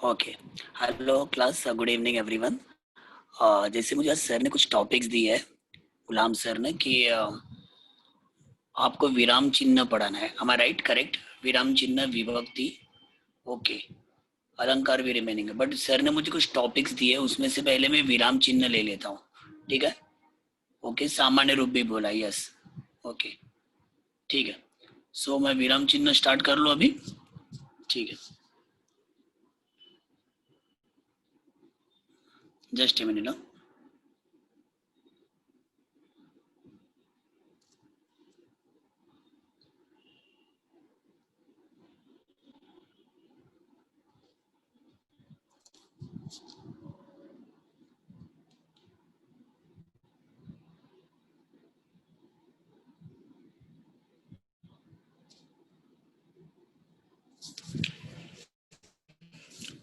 Okay. Hello class, good evening everyone. जैसे मुझे आज सर ने कुछ टॉपिक्स दिए है, गुलाम सर ने, कि आपको विराम चिन्ह पढ़ाना है। am I right? करेक्ट। विराम चिन्ह, विभक्ति, ओके, अलंकार भी रिमेनिंग है, बट सर ने मुझे कुछ टॉपिक्स दिए, उसमें से पहले मैं विराम चिन्ह ले लेता हूँ। ठीक है? ओके, सामान्य रूप भी बोला, यस। ओके, ठीक है। सो मैं विराम चिन्ह स्टार्ट कर लूँ अभी? ठीक है, जस्ट ए मिनट।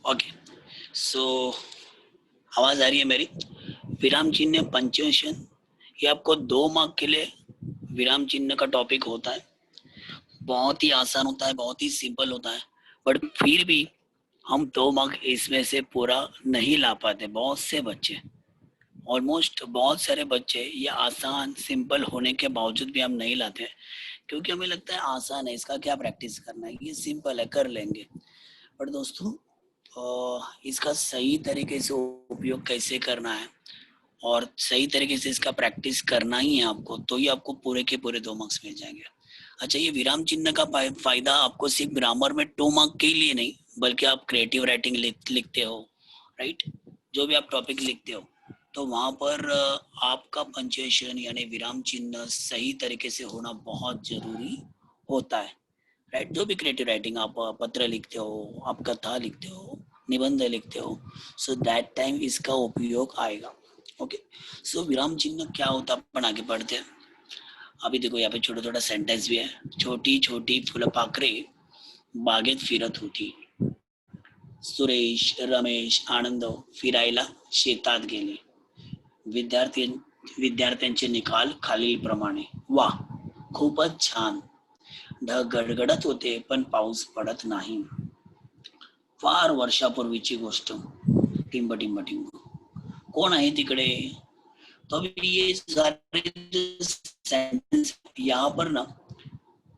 ओके, सो आवाज आ रही है मेरी? विराम चिन्ह पंक्चुएशन, ये आपको 2 मार्क के लिए विराम चिन्ह का टॉपिक होता है। बहुत ही आसान होता है, बहुत ही सिंपल होता है, बट फिर भी हम 2 मार्क इसमें से पूरा नहीं ला पाते। बहुत से बच्चे, ऑलमोस्ट बहुत सारे बच्चे, ये आसान सिंपल होने के बावजूद भी हम नहीं लाते, क्योंकि हमें लगता है आसान है, इसका क्या प्रैक्टिस करना है, ये सिंपल है, कर लेंगे। पर दोस्तों, इसका सही तरीके से उपयोग कैसे करना है और सही तरीके से इसका प्रैक्टिस करना ही है आपको, तो ही आपको पूरे के पूरे 2 मार्क्स मिल जाएंगे। अच्छा, ये विराम चिन्ह का फायदा आपको सिर्फ ग्रामर में 2 मार्क के लिए नहीं, बल्कि आप क्रिएटिव राइटिंग लिखते हो, राइट, जो भी आप टॉपिक लिखते हो, तो वहां पर आपका पंक्चुएशन यानी विराम चिन्ह सही तरीके से होना बहुत जरूरी होता है, राइट। जो भी क्रिएटिव राइटिंग आप पत्र लिखते हो, आप कथा लिखते हो, निबंध लिखते हो, सो दैट टाइम इसका उपयोग आएगा। ओके, सो विराम चिन्ह क्या होता है, अपन आगे बढ़ते हैं। अभी देखो यहाँ पे छोटा छोटा सेंटेंस भी है। छोटी छोटी फुलपाखरे बागेत फिरत होती, सुरेश रमेश आनंद फिरायला शेतात गेले, विद्यार्थी विद्यार्थ्यांचे निकाल खालील प्रमाणे। वा, खूपच छान. ढग गडगडत होते पण पाऊस पडत नाही. फार वर्षापूर्वीची गोष्ट. टिंब टिंब टिंब. कोण आहे तिकडे? तो अभी ये सारे सेंटेंस यहाँ पर ना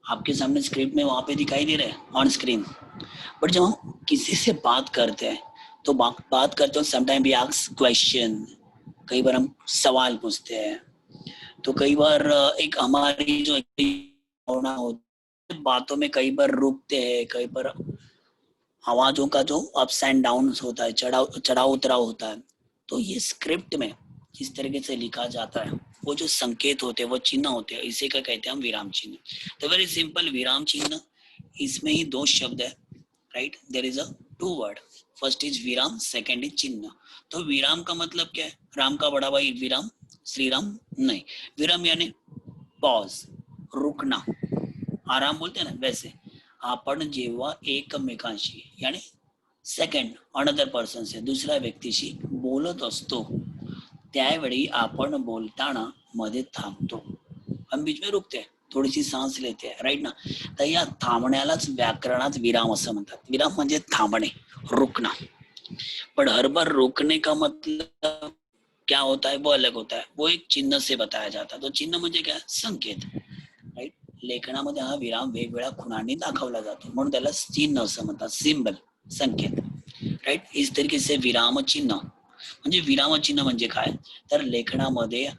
आपके सामने स्क्रिप्ट में वहां पे दिखाई दे रहे हैं ऑन स्क्रीन, बट जब हम किसी से बात करते हैं तो बात करते हो, समटाइम वी आस्क क्वेश्चन, कई बार हम सवाल पूछते हैं, तो कई बार एक हमारी जो भावना होती है, बातों में कई बार रुकते हैं, कई बार आवाजों का जो अप्स एंड डाउन होता है, चढ़ाव उतराव होता है, तो ये स्क्रिप्ट में जिस तरीके से लिखा जाता है, वो जो संकेत होते हैं, वो चिन्ह होते हैं, इसे क्या कहते हैं हम? विराम चिन्ह। तो वेरी सिंपल, विराम चिन्ह, इसमें ही 2 शब्द है, right, there is a 2 word, first is विराम, सेकंड इज चिन्ह। तो विराम का मतलब क्या है? राम का बड़ा भाई विराम, श्री राम नहीं। विराम यानी पॉज, रुकना, आराम बोलते हैं ना, वैसे आपण जेव्हा एकमेकांशी यानी सेकंड अनदर पर्सन से, दुसऱ्या व्यक्तीशी बोलत असतो, त्यावेळी आपण बोलताना मध्ये थांबतो, हम बीच में रुकते हैं, थोड़ी सी सांस लेते हैं, राइट ना। तर या थांबण्यालाच व्याकरणात विराम असं म्हणतात। विराम म्हणजे थांबणे, रुकना। पर हर बार रोकने का मतलब क्या होता है, वो अलग होता है, वो एक चिन्ह से बताया जाता है। तो चिन्ह म्हणजे काय? संकेत, राईट। लेखनामध्ये हा विराम वेगवेगळ्या खुणांनी दाखवला जातो, म्हणून त्याला चिन्ह असं म्हणतात, सिंबल, संकेत, राईट। इस तरीके से विराम चिन्ह म्हणजे, विराम चिन्ह म्हणजे काय, तर लेखनामध्ये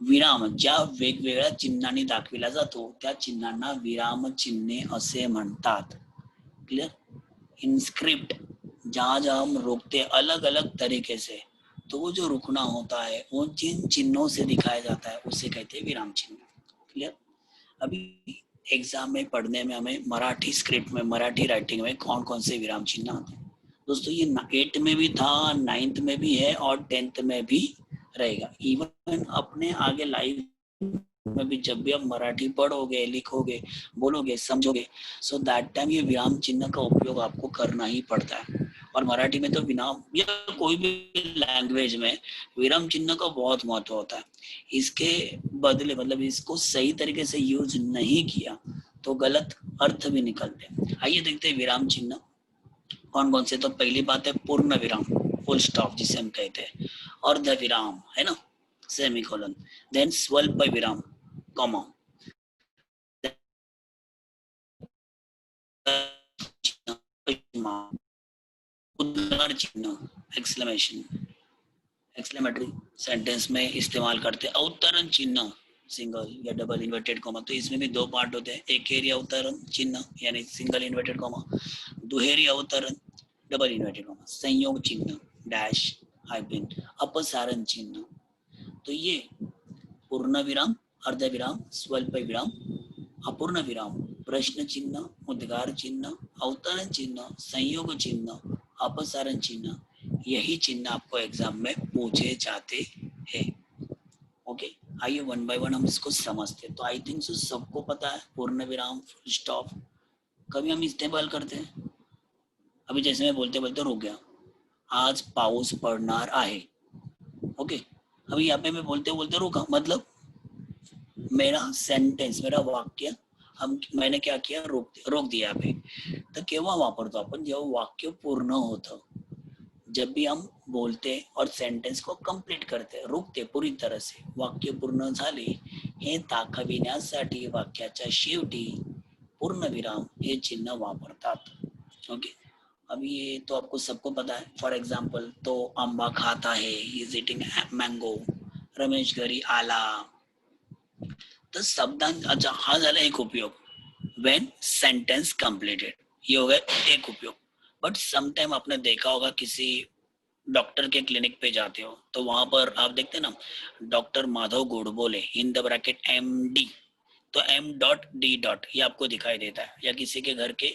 विराम ज्या वेगवेगळ्या चिन्हांनी दाखविला जातो, त्या चिन्हांना विराम चिन्हे असे म्हणतात। क्लियर? इन स्क्रिप्ट जहां जहां हम रोकते अलग अलग तरीके से, तो वो जो रुकना होता है वो जिन चिन्हों से दिखाया जाता है उसे कहते हैं विराम चिन्ह। क्लियर? अभी एग्जाम में पढ़ने में हमें मराठी स्क्रिप्ट में, मराठी राइटिंग में कौन कौन से विराम चिन्ह आते हैं दोस्तों, ये 8 में भी था, 9th में भी है और 10th में भी रहेगा। इवन अपने आगे लाइव में भी जब भी आप मराठी पढ़ोगे, लिखोगे, बोलोगे, समझोगे, सो दैट टाइम ये विराम चिन्ह का उपयोग आपको करना ही पड़ता है। और मराठी में तो विराम या कोई भी लैंग्वेज में विराम चिन्ह का बहुत महत्व होता है। इसके बदले मतलब इसको सही तरीके से यूज नहीं किया तो गलत अर्थ भी निकलते हैं। आइए देखते हैं विराम चिन्ह। कौन कौन से? तो पहली बात है पूर्ण विराम, फुल स्टॉप जिसे हम कहते हैं, अर्ध विराम है ना, सेमीकोलन, देन स्वल्प विराम, कॉमा, उद्गार चिन्ह, एक्सक्लेमेशन, एक्सक्लेमेटरी सेंटेंस में इस्तेमाल करते हैं। अवतरण चिन्ह, सिंगल या डबल इन्वर्टेड कॉमा, तो इसमें भी दो पार्ट होते हैं, एकेरी अवतरण चिन्ह यानी सिंगल इन्वर्टेड कॉमा, दुहेरी अवतरण डबल इन्वर्टेड कॉमा, संयोग चिन्ह डैश हाइफन, अपसारण चिन्ह। तो ये पूर्ण विराम, अर्ध विराम, स्वल्प विराम, अपूर्ण विराम, प्रश्न चिन्ह, उद्गार चिन्ह, अवतरण चिन्ह, संयोग चिन्ह, अपसारण चिन्ह, यही चिन्ह आपको एग्जाम में पूछे जाते हैं। ओके, आइए वन बाय वन हम इसको समझते हैं। तो आई थिंक सो सबको पता है पूर्ण विराम, फुल स्टॉप कभी हम इस्तेमाल करते हैं। अभी जैसे मैं बोलते बोलते रुक गया, आज पाऊस पडणार आहे। ओके, अभी यहाँ पे मैं बोलते बोलते रुका, मतलब मेरा सेंटेन्स, मेरा वाक्य मैंने क्या किया, रोक दिया पे। तर केव्हा वापरतो आपण? जेव्हा वाक्य पूर्ण होतं, जब भी हम बोलते और सेंटेन्स को कंप्लीट करते, रुकते पूरी तरह से, वाक्य पूर्ण झाले हे दाखविण्यासाठी वाक्याच्या शेवटी पूर्णविराम हे चिन्ह वापरतात। ओके, अभी ये तो आपको सबको पता है। फॉर एग्जाम्पल, तो आंबा खात आहे, इज इटिंग मँगो, रमेश घरी आला। तर अच्छा हा झाला एक उपयोग, व्हेन सेंटेंस कंप्लीटेड, ये हो गया एक उपयोग। बट समटाइम आपने देखा होगा किसी डॉक्टर के क्लिनिक पे जाते हो तो वहां पर आप देखते हैं ना, doctor Madhav Godbole in the bracket MD, तो M.D. ये आपको दिखाई देता है। या किसी के घर के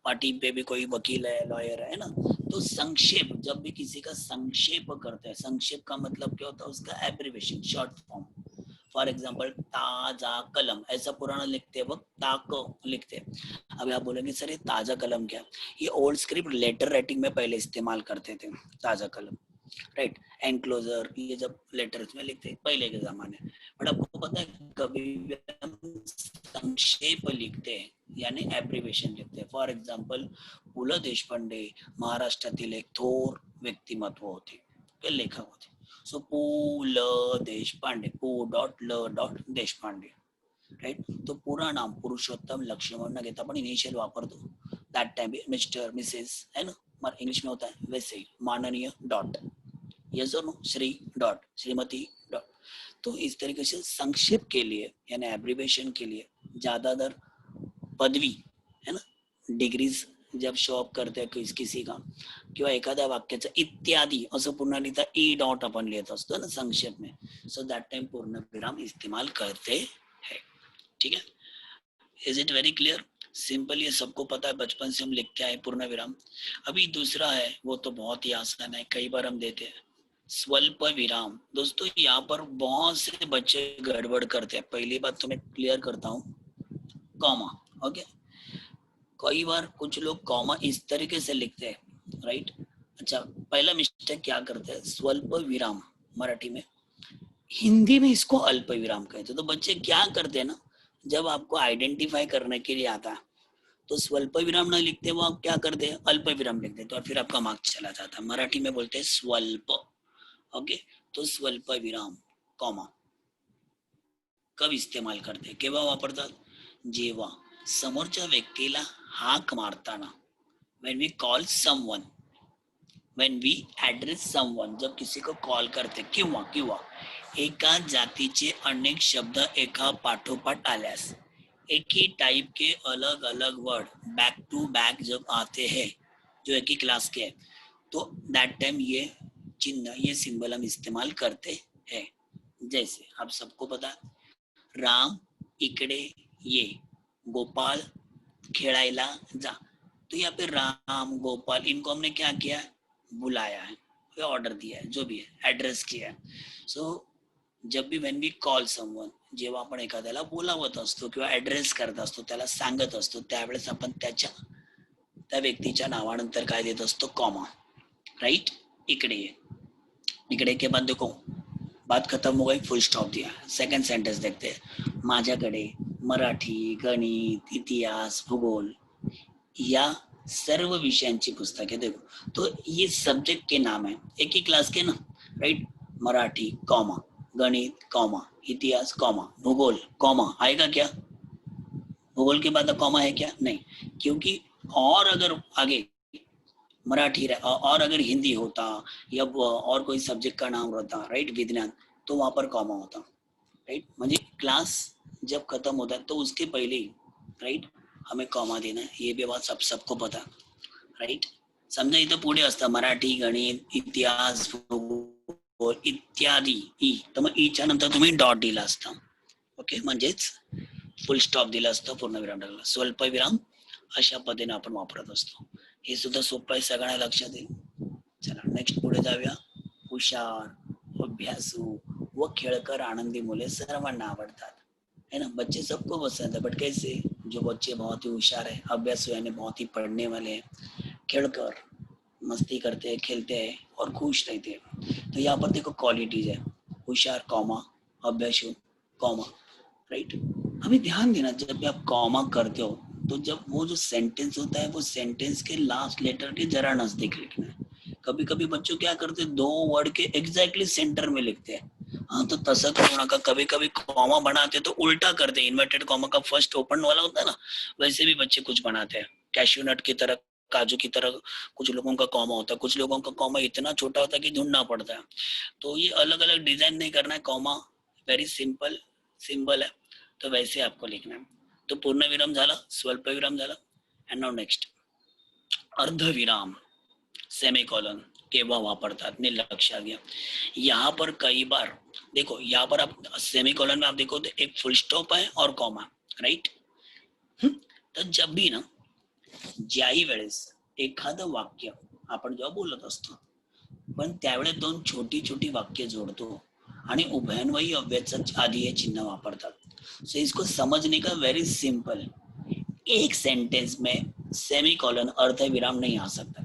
पार्टी पे भी कोई वकील है, लॉयर है ना, तो संक्षेप, जब भी किसी का संक्षेप करते हैं, संक्षेप का मतलब क्या होता है, उसका abbreviation, short form. For example, ताजा कलम, ऐसा पुराना लिखते वक्त ताक लिखते हैं। अभी आप बोलेंगे सर ये ताजा कलम क्या? ये ओल्ड स्क्रिप्ट लेटर राइटिंग में पहले इस्तेमाल करते थे ताजा कलम, राइट, एनक्लोजर, ये जब लेटर्स में लिखते पहले के जमाने। बट आपको पता है कभी भी हम संक्षेप लिखते हैं यानी एब्रिवेशन लिखते हैं। फॉर एग्जाम्पल, पु ल देशपांडे महाराष्ट्रातील एक थोर व्यक्तिमत्व होते, लेखक होते। सो पु ल देशपांडे, पु डॉट ल डॉट देशपांडे, राइट। तो पूरा नाम पुरुषोत्तम लक्ष्मण न घेता आपण इनिशियल वापरतो, दैट टाइम मिस्टर मिसेस है ना, मगर इंग्लिश में होता है वैसे ही माननीय डॉट, यस और no, Shri dot, Shrimati dot. तो इस तरीके से संक्षेप के लिए यानी एब्रिवेशन के लिए ज्यादातर पदवी है ना, डिग्रीज जब शो अप करते हैं किसी का, किंवा एखाद्या वाक्याचं इत्यादी असं पूर्ण लिहिता ई डॉट आपण लिहित असतो ना संक्षेप में, सो दैट टाइम पूर्ण विराम इस्तेमाल करते हैं। ठीक है, is it very clear? Simple, ये सबको पता है, बचपन से हम लिखते आए पूर्ण विराम। अभी दूसरा है, वो तो बहुत ही आसान है, कई बार हम देते हैं, स्वल्प विराम। दोस्तों यहाँ पर बहुत से बच्चे गड़बड़ करते हैं। पहली बात तो मैं क्लियर करता हूँ, कॉमा, ओके, कई बार कुछ लोग कॉमा इस तरीके से लिखते हैं, राइट। अच्छा, पहला मिस्टेक क्या करते हैं, स्वल्प विराम मराठी में, हिंदी में इसको अल्प विराम कहते हैं। तो बच्चे क्या करते हैं ना, जब आपको आइडेंटिफाई करने के लिए आता है तो स्वल्प विराम न लिखते, वो आप क्या करते हैं, अल्प विराम लिखते हैं, तो फिर आपका मार्क्स चला जाता है। मराठी में बोलते हैं स्वल्प, ओके। तो स्वल्प विराम कॉमा कब इस्तेमाल करते, केव्हा वापरतात, जेव्हा समोरच्या व्यक्तीला हाक मारताना, when we call someone, when we address someone, जब किसी को कॉल करते, किंवा किंवा एका जातीचे अनेक शब्द एका पाठोपाठ आल्यास, एक ही टाइप के अलग अलग वर्ड बैक टू बैक जब आते हैं, जो एक ही क्लास के हैं, तो दैट टाइम ये चिन्ह, ये सिंबल हम इस्तेमाल करते हैं। जैसे आप सबको पता है, राम इकडे ये, गोपाल खेलाइला जा। तो यहाँ पे राम गोपाल इनको हमने क्या किया, बुलाया है, ऑर्डर दिया है, जो भी है, एड्रेस किया है। सो जब भी व्हेन वी कॉल समवन, जेव्हा आपण एखाद्याला बोलावत असतो किंवा ऍड्रेस करत असतो, त्याला सांगत असतो, त्यावेळेस आपण त्या व्यक्तीच्या नावानंतर काय देत असतो, कॉमा, राइट। इकडे ये, इकडे के बाद देखो बात खत्म हो गई, फुल स्टॉप दिया। सेकंड सेंटेंस देखते हैं, माझ्याकडे मराठी, गणित, इतिहास, भूगोल या सर्व विषयांची पुस्तके देखो, तो ये सब्जेक्ट के नाम है, एक ही क्लास के ना, राइट। मराठी कॉमा, गणित कॉमा, इतिहास कॉमा, भूगोल कॉमा, आएगा क्या? भूगोल के बाद कॉमा है क्या? नहीं, क्योंकि और अगर आगे मराठी और अगर हिंदी होता या और कोई सब्जेक्ट का नाम रहता, राइट, विज्ञान, तो वहां पर कॉमा होता, राइट। म्हणजे क्लास जब खत्म होता है तो उसके पहले ही, राइट, हमें कॉमा देना है, ये भी बात सबको पता, राइट। समजा इथं पुढे असतं मराठी, गणित, इतिहास, भूगोल इत्यादी ई, तर मग ईच्या नंतर तुम्ही डॉट दिला असता, ओके, म्हणजेच फुल स्टॉप दिला असतं, पूर्णविराम टाकला, स्वल्पविराम अशा पद्धतीने आपण वापरत असतो. हे सुद्धा सोपं आहे, सगळ्यांना लक्षात येईल. चला नेक्स्ट पुढे जाऊया. हुशार, अभ्यासू व खेळकर आनंदी मुले सर्वांना आवडतात, है ना, बच्चे सबको पसंद है, बट कैसे? जो बच्चे बहुत ही होशियार है, अभ्यासू यानी बहुत ही पढ़ने वाले हैं, खेलकर मस्ती करते हैं, खेलते हैं और खुश रहते हैं, तो यहाँ पर देखो क्वालिटीज है, होशियार कॉमा, अभ्यासू कॉमा, राइट। अभी ध्यान देना, जब भी आप कॉमा करते हो तो जब वो जो सेंटेंस होता है वो सेंटेंस के लास्ट लेटर के जरा नजदीक लिखना है. कभी कभी बच्चों क्या करते हैं, दो वर्ड के एग्जैक्टली सेंटर में लिखते हैं. हाँ, तो तसं करू नका. कभी कभी कॉमा बनाते तो उल्टा करते हैं, इन्वर्टेड कॉमा का फर्स्ट ओपन वाला होता है ना, वैसे भी बच्चे कुछ बनाते हैं, कैश्यू नट की तरह, काजू की तरह. कुछ लोगों का कॉमा होता है, कुछ लोगों का कॉमा इतना छोटा होता है कि ढूंढना पड़ता है. तो ये अलग अलग डिजाइन नहीं करना है. कॉमा वेरी सिंपल सिंबल है, तो वैसे आपको लिखना है. तो पूर्ण विराम झाला, स्वल्प विराम झाला. अँड नाउ नेक्स्ट अर्धविराम, सेमीकोलन केव्हा वापरतात ने लक्षात घ्या. यहाँ पर कई बार देखो, यहाँ पर आप सेमीकोलन में आप देखो तो एक फुल स्टॉप है और कॉमा, राइट. तर जब भी ना, ज्याही वेळेस एखादं वाक्य आपण जेव्हा बोलत असतो, पण त्यावेळेस दोन छोटी छोटी वाक्य जोड़तो आणि उभयन्वयी अव्ययाच्या आधी हे चिन्ह वापरतात. सो इसको समझने का वेरी सिंपल, एक सेंटेंस में सेमी कॉलन अर्ध विराम नहीं आ सकता.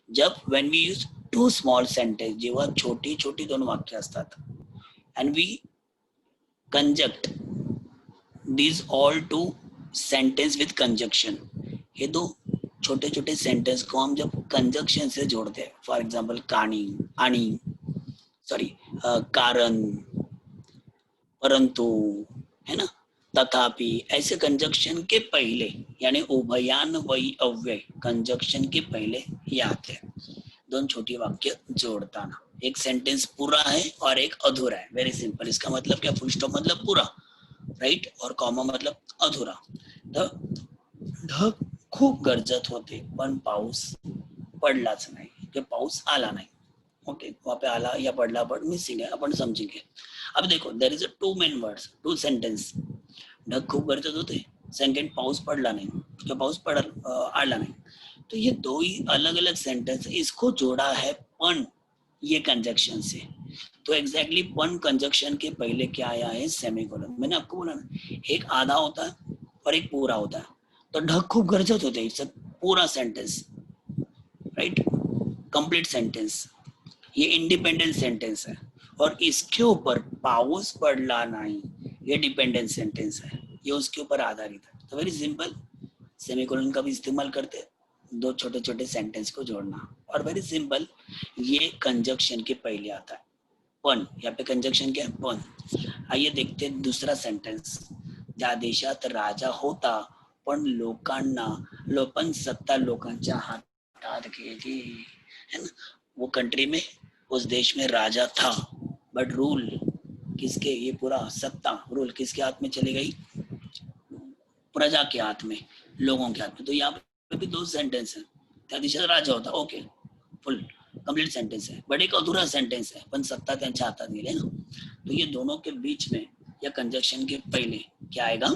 जब when we use two small sentence, जेव्हा छोटी छोटी दोन वाक्य असतात, and we conjunct these all two sentence with conjunction, ये दो छोटे छोटे सेंटेंस को हम जब कंजक्शन से जोड़ते हैं, फॉर एग्जाम्पल कानी, आणि, सॉरी, कारण, परंतु, है ना, तथापि, ऐसे कंजक्शन के पहले, यानी उभयान्वयी अव्यय कंजक्शन के पहले ये आते हैं. दोन छोटी वाक्य जोड़ताना एक सेंटेंस पूरा है और एक अधूरा है. Very simple. इसका मतलब क्या? फुल स्टॉप मतलब पूरा, राइट, और कॉमा मतलब अधूरा. ढग खूप गरजत होते पण पाऊस पडलाच नाही, कि पाऊस आला नाही. ओके, वहां पे आला या पडला पण मिसिंग है, अपन समझेंगे. अब देखो, there is a two main words, two sentence. ढग खूप गरजत होते, सेकंड पाऊस पडला नाही किंवा पाऊस आला नाही. तो ये दो ही अलग अलग सेंटेंस, इसको जोड़ा है पण ये कंजक्शन से. तो एग्जैक्टली पण कंजक्शन के पहले क्या आया है? सेमीकोलन. मैंने आपको बोला ना, एक आधा होता है और एक पूरा होता है. तो ढग खूप गरजत होते, इट्स पूरा सेंटेंस, राइट, कंप्लीट सेंटेंस. ये इंडिपेंडेंट सेंटेंस है. और इसके ऊपर पाऊस पडला नहीं, ये डिपेंडेंट सेंटेंस है, ये उसके ऊपर आधारित है. तो वेरी सिंपल, सेमीकोलन का भी इस्तेमाल करते हैं, दो छोटे छोटे सेंटेंस को जोड़ना. और वेरी सिंपल, ये कंजक्शन के पहले आता है, पण. यहाँ पे कंजक्शन क्या है? पण. आइए देखते हैं दूसरा सेंटेंस. त्या देशात राजा होता पण लोकांना, लोपन सत्ता लोकांच्या हातात गेली, है ना. वो कंट्री में, उस देश में राजा था, बट रूल किसके? ये पूरा सत्ता, रूल किसके हाथ में चली गई? प्रजा के हाथ में, लोगों के हाथ में. तो यहाँ पे भी दो सेंटेंस है. त्या देशात राजा होता, ओके, फुल कंप्लीट सेंटेंस है, बट एक अधूरा सेंटेंस है, पण सत्ता त्यांच्या हातात गेली ना. तो ये दोनों के बीच में या कंजक्शन के पहले क्या आएगा?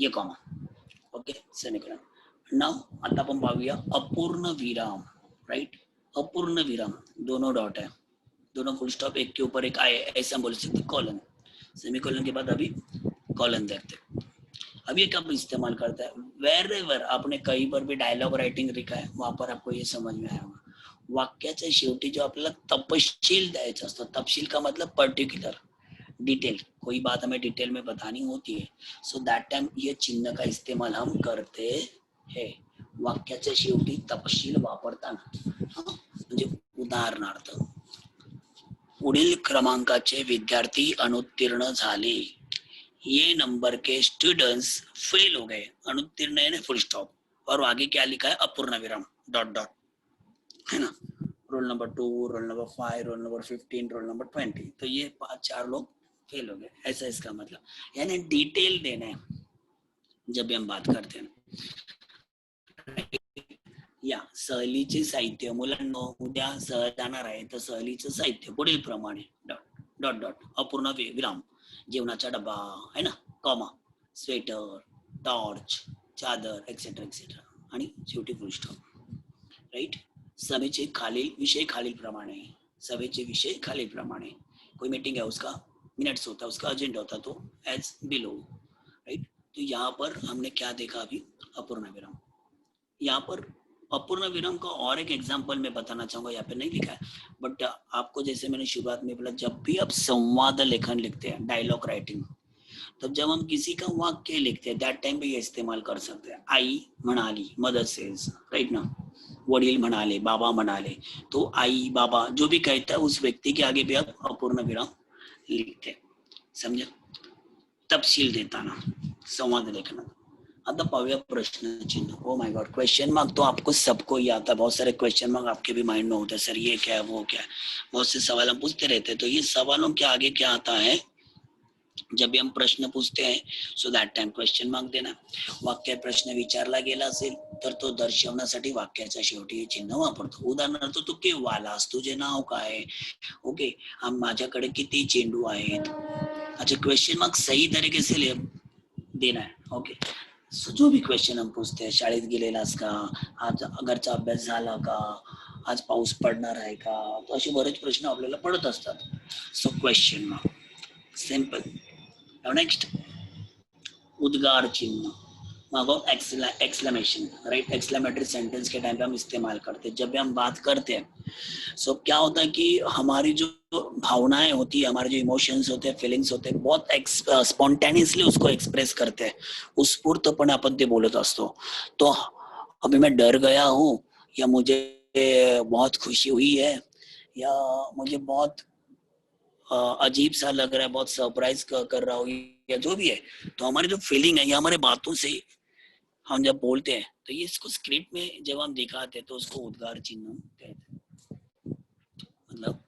ये कॉमा. Okay, semicolon. नाउ आता आपण पाहूया अपूर्ण विराम, राइट. अपूर्ण विराम, दोनों डॉट है, दोनों फुल स्टॉप एक के ऊपर एक आए, ऐसा बोल सकते. कॉलन, सेमीकोलन के बाद अभी कॉलन देते. अब ये कब इस्तेमाल करता है? वेर एवर आपने कहीं पर भी डायलॉग राइटिंग लिखा है, वहां पर आपको ये समझ में आया होगा. वाक्याच्या शेवटी जो आपल्याला तपशील द्यायचा असतो, तपशील का मतलब पर्टिक्युलर, डिटेल, कोई बात हमें डिटेल में बतानी होती है, सो दैट टाइम ये चिन्ह का इस्तेमाल हम करते हे वाक्याच्या शेवटी तपशील वापरताना म्हणजे उदाहरणार्थ पुढील क्रमांकाचे विद्यार्थी अनुत्तीर्ण झाले, ये नंबर के स्टूडेंट्स फेल हो गए, अनुत्तीर्ण है ना फुल स्टॉप, और आगे क्या लिखा है अपूर्ण विराम डॉट डॉट, है ना, roll number 2, roll number 5, roll number 15, roll number 20, तो ये 4 लोग फेल हो गए, ऐसा इसका मतलब। यानी डिटेल देना है जब भी हम बात करते हैं। या सहलीचे साहित्य, मुलांना उद्या सहल जाणार आहे तर सहलीचं साहित्य पुढील प्रमाणे डॉट डॉट डॉट अपूर्ण विराम, जेवणाचा डबा आहे ना, कॉमा, स्वेटर, टॉर्च, चादर एक्सेट्रा एक्सेट्रा आणि शेवटी फुल स्टॉप, राईट। सभेचे खालील विषय खालील प्रमाणे, सभेचे विषय खालील प्रमाणे, कोई मीटिंग है उसका मिनट्स होता है, उसका एजेंडा होता तो एज बिलो, राइट। तो यहाँ पर हमने क्या देखा अभी, अपूर्ण विराम। यहाँ पर अपूर्ण विराम का और एक एग्जाम्पल मैं बताना चाहूंगा, यहाँ पे नहीं लिखा है बट आपको, जैसे मैंने शुरुआत में बोला, जब भी आप संवाद लेखन लिखते हैं, डायलॉग राइटिंग, तब जब हम किसी का वाक्य लिखते हैं दैट टाइम पे ये इस्तेमाल कर सकते हैं। आई म्हणाली, मदर सेज, राइट ना, वडील म्हणाले, बाबा म्हणाले, तो आई बाबा जो भी कहता है उस व्यक्ति के आगे भी आप अपूर्ण विराम लिखते हैं, समझे, तपशील देताना संवाद लेखन। आता पाहूया प्रश्न चिन्ह। Oh my God, question mark तो आपको सबको ही आता है, बहुत सारे क्वेश्चन मार्क आपके भी माइंड में होते हैं, सर ये क्या है वो क्या है, बहुत से सवाल हम पूछते रहते हैं। तो ये सवालों के आगे क्या आता है, जब भी हम प्रश्न पूछते हैं so that time question mark देना। वाक्यात प्रश्न विचारला गेला असेल तर तो दर्शवण्यासाठी वाक्याच्या शेवटी चिन्ह वापरतो। उदाहरणार्थ तू केव्हा आलास, तुझे नाव काय, ओके, माझ्याकडे किती चेंडू आहेत, अच्छा क्वेश्चन मार्क सही तरीके से देना है, ओके। जो भी क्वेश्चन हम पूछते हैं, शाळेत गेलेलास का, आज घरचा अभ्यास झाला का, आज पाऊस पडणार आहे का, तो असे बरेच प्रश्न आपल्याला पडत असतात। So question mark simple. Next उद्गार चिन्ह, मागो एक्सक्लेमेशन, राइट, एक्सक्लेमेटरी सेंटेंस के टाइम पे हम इस्तेमाल करते हैं जब भी हम बात करते हैं। सो क्या होता है कि हमारी जो भावनाएं होती है, हमारे जो इमोशंस होते हैं, फीलिंग्स होते हैं, बहुत स्पॉन्टेनियसली उसको एक्सप्रेस करते हैं, उत्स्फूर्तपणे आपण ते बोलत असतो। तो अभी मैं डर गया हूँ, या मुझे बहुत खुशी हुई है, या मुझे बहुत अजीब सा लग रहा है, बहुत सरप्राइज कर रहा हूँ, या जो भी है, तो हमारी जो फीलिंग है ये हमारे बातों से हम जब बोलते हैं, तो ये इसको स्क्रिप्ट में जब हम दिखाते हैं तो उसको उद्गार चिन्ह कहते हैं। मतलब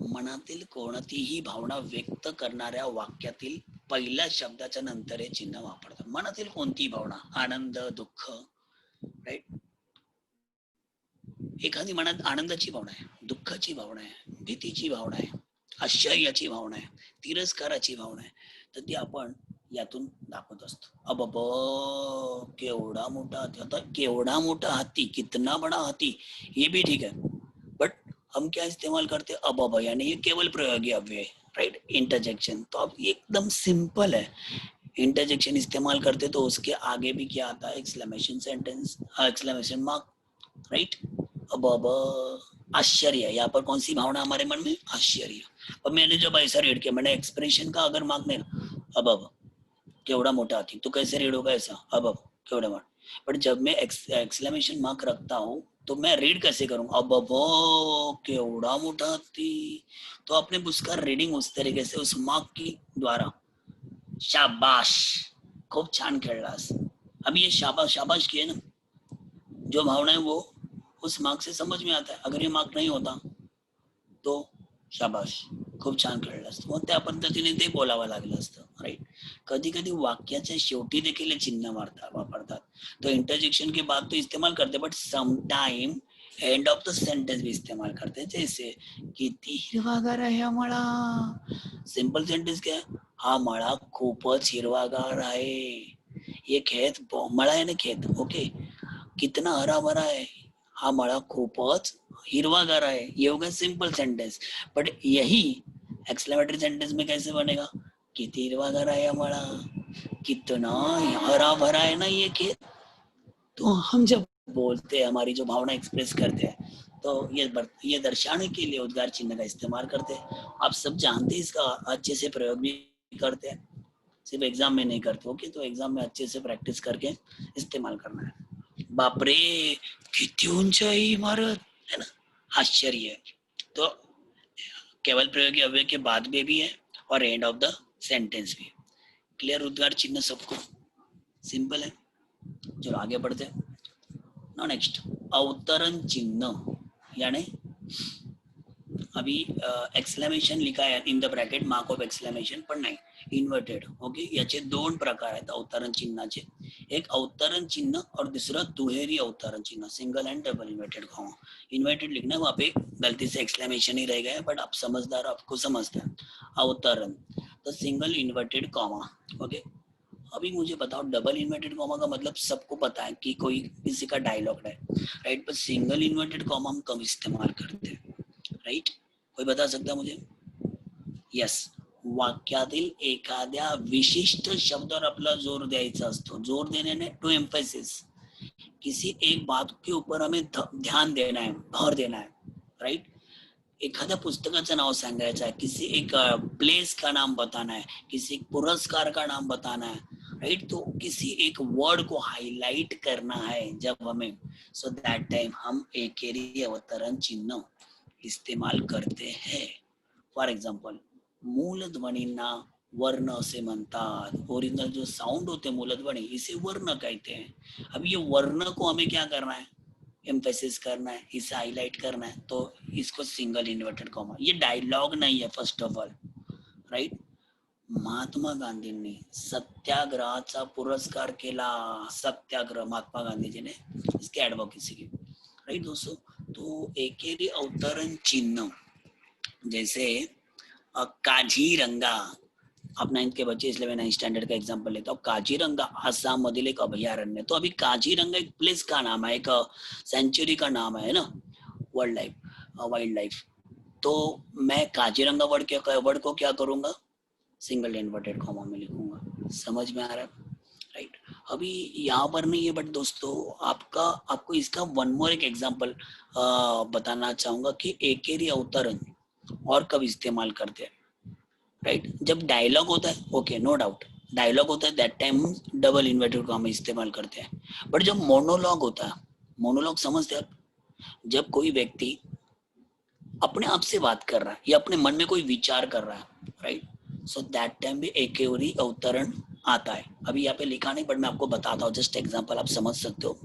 मनातील कोणतीही भावना व्यक्त करणाऱ्या वाक्यातील पहिल्या शब्दाच्या नंतर हे चिन्ह वापरतात। मनातील कोणतीही भावना, आनंद, दुःख, राईट, एखादी मनात आनंदाची भावना आहे, दुःखाची भावना आहे, भीतीची भावना आहे, आश्चर्याची भावना आहे, तिरस्काराची भावना आहे, तर ती आपण यातून दाखवत असतो। अब केवढा मोठा हाती, आता केवढा मोठा हाथी, कितना बड़ा हाथी, ये भी ठीक है, बट हम क्या इस्तेमाल करते हैं, अब यानी ये केवल प्रयोगी अव्यय, राइट, इंटरजेक्शन। तो अब एकदम सिंपल है, इंटरजेक्शन इस्तेमाल करते तो उसके आगे भी क्या आता है, exclamation sentence, exclamation mark, right. अब आश्चर्य, यहाँ पर कौन सी भावना हमारे मन में, आश्चर्य। अब मैंने जब ऐसा रीड किया, मैंने एक्सप्रेशन का अगर मार्क नहीं, अब केवड़ा मोटा थी, तो कैसे रीड होगा ऐसा, अब केवड़ा मोटा। बट जब मैं एक्सक्लेमेशन मार्क रखता हूँ तो मैं रीड कैसे करूँ, अब केवड़ा मोटा थी, तो आपने उसका रीडिंग उस तरीके से उस मार्क की द्वारा, शाबाश, खूब छान खेळलास। अब ये शाबाश शाबाश की है ना, जो भावना है वो उस मार्क से समझ में आता है। अगर ये मार्क नहीं होता तो शाबाश, खूप छान खेळलं असतं, मग त्या पद्धतीने ते बोलावं लागलं असतं, राईट। कधी कधी वाक्याच्या शेवटी देखील चिन्ह वापरतात, तो इंटरजेक्शन के बाद तो इस्तेमाल करते, but sometime end of the sentence भी इस्तेमाल करते हैं। जैसे किती हिरवागार आहे हा मळा, सिंपल सेंटेंस क्या है, हा मळा खूपच हिरवागार आहे, ये खेत मळा है ना, खेत, ओके, कितना हरा भरा है, हा मळा खूपच हिरवागार है, ये होगा सिंपल सेंटेंस। बट यही एक्सक्लेमेटरी सेंटेंस में कैसे बनेगा, किती हिरवागार है मळा, कितना हरा भरा है ना ये खेत। तो हम जब बोलते हैं, हमारी जो भावना एक्सप्रेस करते हैं, तो ये दर्शाने के लिए उद्गार चिन्ह का इस्तेमाल करते हैं। आप सब जानते हैं, इसका अच्छे से प्रयोग भी करते हैं, सिर्फ एग्जाम में नहीं करते, ओके? तो एग्जाम में अच्छे से प्रैक्टिस करके इस्तेमाल करना है। बाप रे कितनी ऊंचाई इमारत है ना, आश्चर्य। तो केवल प्रयोगी अव्यय के बाद में भी है और एंड ऑफ द सेंटेंस भी। क्लियर? उद्गार चिन्ह सबको सिंपल है। चलो आगे बढ़ते हैं। नो नेक्स्ट, अवतरण चिन्ह यानी अभी एक्सक्लेमेशन लिखा आहे इन the bracket mark of exclamation, पण नाही इन्व्हर्टेड, ओके? याचे दोन प्रकार आहेत अवतरण चिन्हाचे, एक अवतरण चिन्ह और दूसरा दुहेरी अवतरण चिन्ह, single and double inverted comma. Inverted लिखना है, वहाँ पे गलती से एक्सक्लेमेशन ही रह गया है, बट आप समझदार, आपको समझते हैं। अवतरण तो सिंगल इन्वर्टेड कॉमा, ओके? अभी मुझे बताओ डबल इन्वर्टेड कॉमा का मतलब सबको पता है कि कोई किसी का डायलॉग है, राइट? पर सिंगल इन्वर्टेड कॉमा हम कम इस्तेमाल करते हैं, राइट? कोई बता सकता है मुझे? यस, वाक्यातील एखाद्या विशिष्ट शब्दावर आपला जोर द्यायचा असतो, जोर देने ने टू एम्फेसिस, किसी एक बात के ऊपर हमें ध्यान देना है, भर देना है, राइट? एखाद्या पुस्तकाचं नाव सांगायचं आहे, किसी एक प्लेस का नाम बताना है, किसी एक पुरस्कार का नाम बताना है, राइट? तो किसी एक वर्ड को हाईलाइट करना है जब हमें, सो दैट टाइम हम एकेरी अवतरण चिन्ह इस्तेमाल करते हैं। फॉर एग्जाम्पल, मूलध्वनींना वर्ण असे म्हणतात, ओरिजिनल जो साउंड होते मूलध्वनि इसे वर्ण कहते हैं। अब ये वर्ण को हमें क्या करना है, एम्फेसिस करना है, इसे हाईलाइट करना है, तो इसको सिंगल इन्वर्टेड कॉमा। ये डायलॉग नहीं है फर्स्ट ऑफ ऑल, राइट? महात्मा गांधींनी सत्याग्रहाचा पुरस्कार केला, सत्याग्रह महात्मा गांधीजीने इसकी एडवोकेसी की, राइट दोस्तों? तो एकेरी अवतरण चिन्ह जैसे काझीरंगा, आप 9th के बच्चे इसलिए मैं 9th स्टैंडर्ड का एग्जांपल लेता हूँ। काझीरंगा आसाम मधील एक अभयारण्य, तो अभी काझीरंगा एक प्लेस का नाम है, एक सेंचुरी का नाम है ना, वाइल्ड लाइफ। तो मैं काजीरंगा वर्ड को क्या करूंगा, सिंगल इन्वर्टेड कॉमा में लिखूंगा। समझ में आ रहा है, राइट? अभी यहाँ पर नहीं है, बट दोस्तों आपको इसका वन मोर एक एग्जांपल बताना चाहूंगा कि एकेरी अवतरण और कब इस्तेमाल करते हैं, राइट? जब डायलॉग होता है, ओके नो डाउट, डायलॉग होता है दैट टाइम हम डबल इन्वर्टेड कॉमा इस्तेमाल करते हैं। बट जब मोनोलॉग होता है, मोनोलॉग समझते हैं आप? जब कोई व्यक्ति अपने आप से बात कर रहा है या अपने मन में कोई विचार कर रहा है, राइट? सो दैट टाइम भी एकेरी अवतरण आता है। अभी यहाँ पे लिखा नहीं, बट मैं आपको बताता हूँ, जस्ट एग्जांपल, आप समझ सकते हो।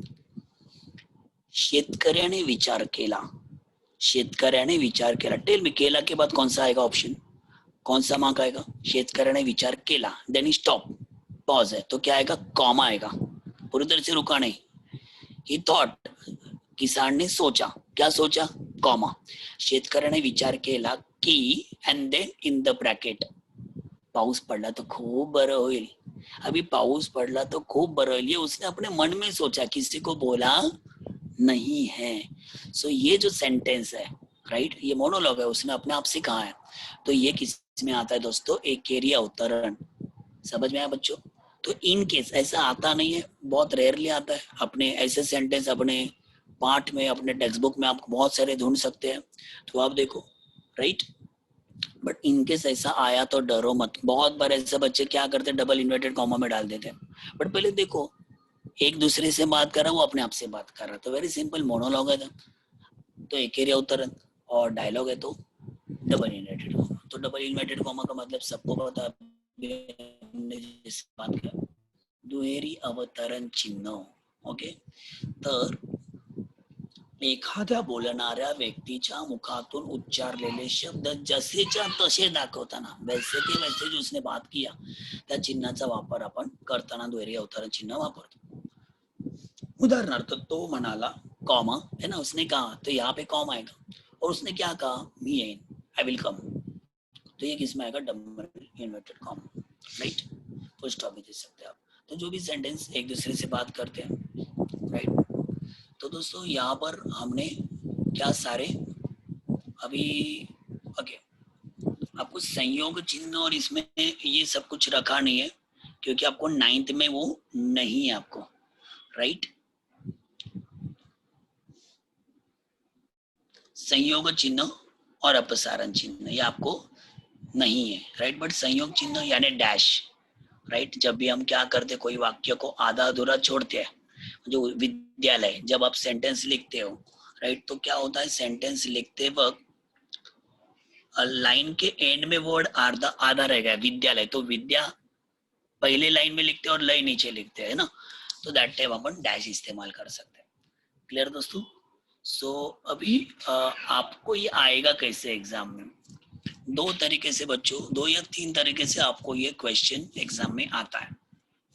शेतकऱ्याने विचार केला, शेतकऱ्याने विचार केला, टेल मी केला के बाद कौन सा आएगा ऑप्शन, कौन सा मार्क आएगा? शेतकऱ्याने विचार केला, देन स्टॉप, पॉज है, तो क्या आएगा? कॉमा आएगा, पूरी तरह से रुका नहीं। ही थॉट, किसान ने सोचा, क्या सोचा? कॉमा। शेतकऱ्याने विचार केला की, and then in the bracket, पाऊस पडला तो खूप बरं होईल। अभी पाऊस पडला तो खूप बरं होईल, ये उसने अपने मन में सोचा, किसी को बोला नहीं है। सो ये जो सेंटेंस है, राइट, ये मोनोलॉग है, उसने अपने आप से कहा है। तो ये किस में आता है दोस्तों? एकेरी अवतरण। समझ में आया बच्चों? तो इन केस ऐसा आता नहीं है, बहुत रेयरली आता है। अपने ऐसे सेंटेंस अपने पाठ में, अपने टेक्स्ट बुक में आप बहुत सारे ढूंढ सकते हैं, तो आप देखो, राइट? बट इनकेस ऐसा आया तो डरो मत। बहुत बार ऐसे बच्चे क्या करते हैं, डबल इन्वर्टेड कॉमा में डाल देते हैं। बट पहले देखो, एक दूसरे से बात कर रहा है, वो अपने आप से बात कर रहा है, तो वेरी सिंपल, मोनोलॉग है तो एकेरी अवतरण, और डायलॉग है तो डबल इन्वर्टेड कॉमा। तो डबल इन्वर्टेड कॉमा का मतलब सबको पता है, बात किया, दुहेरी अवतरण चिन्ह, ओके? तर एखाद्या बोलणाऱ्या व्यक्तीच्या मुखातून उच्चारलेले शब्द जसेच्या तसे दाखवताना, वैसे के वैसे जो उसने बात किया, त्या चिन्हाचा वापर आपण करताना दुहेरी अवतरण चिन्ह वापरतो। उदाहरणार्थ, तो म्हणाला, कॉमा है ना, उसने कहा, तो यहाँ पे कॉमा आएगा, और उसने क्या कहा? मी येईन, आई विल कम, तो ये किस में आएगा? Double inverted comma, right? Full stop भी दे सकते हैं आप। तो जो भी सेंटेंस एक दूसरे से बात करते हैं, राइट? तो दोस्तों यहाँ पर हमने क्या सारे अभी, ओके, आपको संयोग चिन्ह और इसमें ये सब कुछ रखा नहीं है, क्योंकि आपको 9th में वो नहीं है आपको, राइट? संयोग चिन्ह और अपसारण चिन्ह ये आपको नहीं है, राइट? बट संयोग चिन्ह यानी डैश, राइट। जब भी हम क्या करते, कोई वाक्य को आधा अधूरा छोड़ते हैं, जो विद्यालय, जब आप सेंटेंस लिखते हो, राइट, तो क्या होता है, सेंटेंस लिखते वक्त लाइन के एंड में वर्ड आधा आधा रह गया, विद्यालय, तो विद्या पहले लाइन में लिखते हैं और लय नीचे लिखते हैं ना, तो दैट टाइम अपन डैश इस्तेमाल कर सकते हैं। क्लियर दोस्तों? सो अभी आपको ये आएगा कैसे एग्जाम में, दो तरीके से बच्चों, दो या तीन तरीके से आपको ये क्वेश्चन एग्जाम में आता है।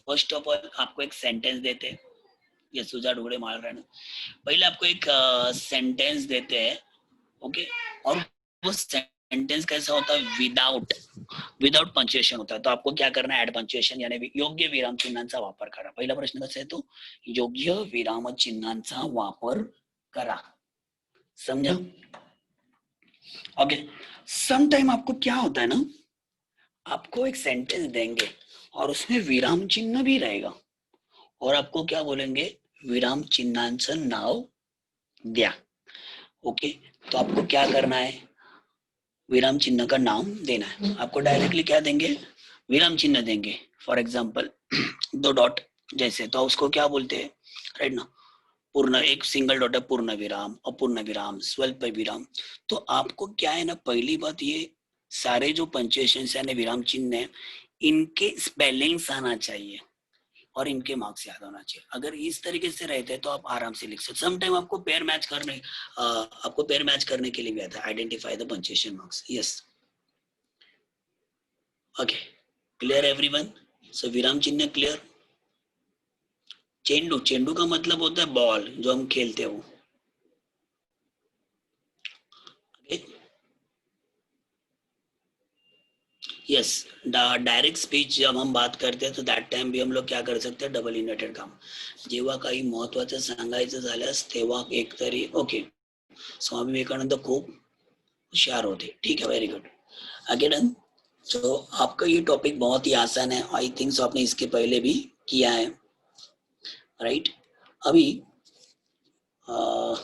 फर्स्ट ऑफ ऑल आपको एक सेंटेंस देते हैं, ये सुजा ढूंढे मार रहे हैं, पहले आपको एक सेंटेंस देते हैं, ओके, और वो सेंटेंस कैसा होता है, विदाउट विदाउट पंक्चुएशन होता है, तो आपको क्या करना है, ऍड पंक्चुएशन यानी योग्य विराम चिन्हांचा वापर करा। पहिला प्रश्न कसा आहे तो, योग्य विराम चिन्हांचा वापर करा, समझा? ओके। सम टाइम आपको क्या होता है ना, आपको एक सेंटेंस देंगे और उसमें विराम चिन्ह भी रहेगा, और आपको क्या बोलेंगे, विराम चिन्हांचं नाव द्या। ओके, तो आपको क्या करना है, विराम चिन्ह का नाम देना है। आपको डायरेक्टली क्या देंगे, विराम चिन्ह देंगे। फॉर एग्जाम्पल दो डॉट जैसे, तो उसको क्या बोलते हैं, राइट ना, पूर्ण, एक सिंगल डॉट है, पूर्ण विराम, अपूर्ण विराम, स्वल्प विराम। तो आपको क्या है ना, पहली बात ये, सारे जो पंक्चुएशन यानी विराम चिन्ह है, इनके स्पेलिंग्स आना चाहिए और इनके मार्क्स याद होना चाहिए। अगर इस तरीके से रहते हैं तो आप आराम से लिख सकते। सम टाइम आपको पेयर मैच करने, आपको पेयर मैच करने के लिए भी आता है, identify the punctuation marks. Yes, okay, clear everyone? So विराम चिन्ह क्लियर। चेंडू, चेंडू का मतलब होता है बॉल, जो हम खेलते हो। यस, डायरेक्ट स्पीच जब हम बात करते हैं तो दैट टाइम भी हम लोग क्या कर सकते हैं, डबल इन्व्हर्टेड काम, जेव्हा काही महत्वाचं सांगायचं झाल्यास तेव्हा एकतरी, ओके, स्वामी विवेकानंद खूप होशियार होते, ठीक है, वेरी गुड, आगे डन। तो आपका ये टॉपिक बहुत ही आसान है, आई थिंक सो आपने इसके पहले भी किया है, राइट। अभी आ,